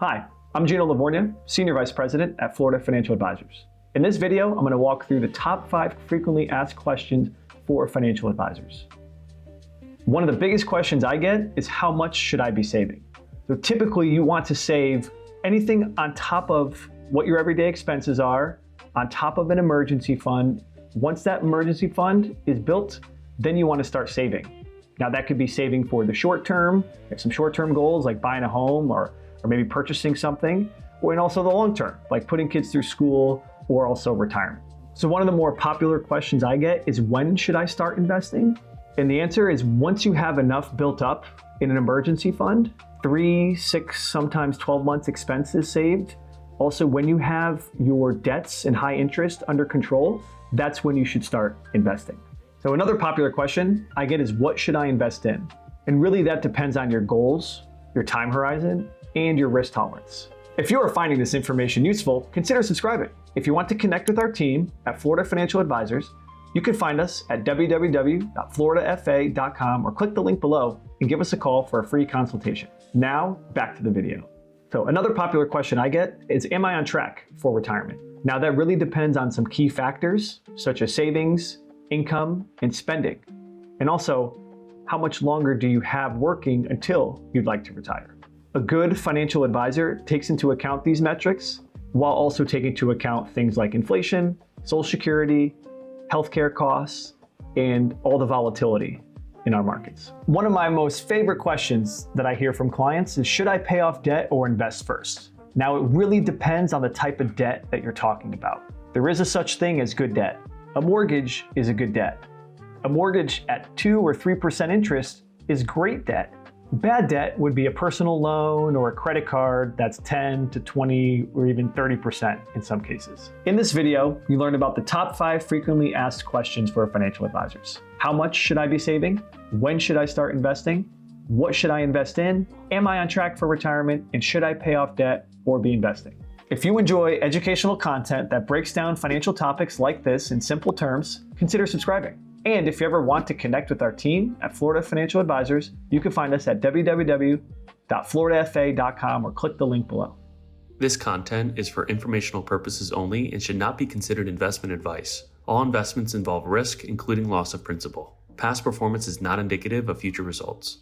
Hi, I'm Gino Lavorgna, Senior Vice President at Florida Financial Advisors. In this video, I'm going to walk through the top 5 frequently asked questions for financial advisors. One of the biggest questions I get is how much should I be saving? So typically you want to save anything on top of what your everyday expenses are, on top of an emergency fund. Once that emergency fund is built, then you want to start saving. Now that could be saving for the short term, some short-term goals like buying a home or maybe purchasing something, and also the long term, like putting kids through school or also retirement. So one of the more popular questions I get is when should I start investing? And the answer is once you have enough built up in an emergency fund, 3, 6, sometimes 12 months expenses saved. Also, when you have your debts and high interest under control, that's when you should start investing. So another popular question I get is what should I invest in? And really that depends on your goals, your time horizon, and your risk tolerance. If you are finding this information useful, consider subscribing. If you want to connect with our team at Florida Financial Advisors, you can find us at www.floridafa.com or click the link below and give us a call for a free consultation. Now, back to the video. So another popular question I get is, am I on track for retirement? Now that really depends on some key factors, such as savings, income, and spending. And also, how much longer do you have working until you'd like to retire? A good financial advisor takes into account these metrics while also taking into account things like inflation, Social Security, healthcare costs, and all the volatility in our markets. One of my most favorite questions that I hear from clients is, should I pay off debt or invest first? Now, it really depends on the type of debt that you're talking about. There is a such thing as good debt. A mortgage is a good debt. A mortgage at 2 or 3% interest is great debt. Bad debt would be a personal loan or a credit card that's 10 to 20 or even 30% in some cases. In this video, you learned about the top 5 frequently asked questions for financial advisors. How much should I be saving? When should I start investing? What should I invest in? Am I on track for retirement? And should I pay off debt or be investing? If you enjoy educational content that breaks down financial topics like this in simple terms, consider subscribing. And if you ever want to connect with our team at Florida Financial Advisors, you can find us at www.floridafa.com or click the link below. This content is for informational purposes only and should not be considered investment advice. All investments involve risk, including loss of principal. Past performance is not indicative of future results.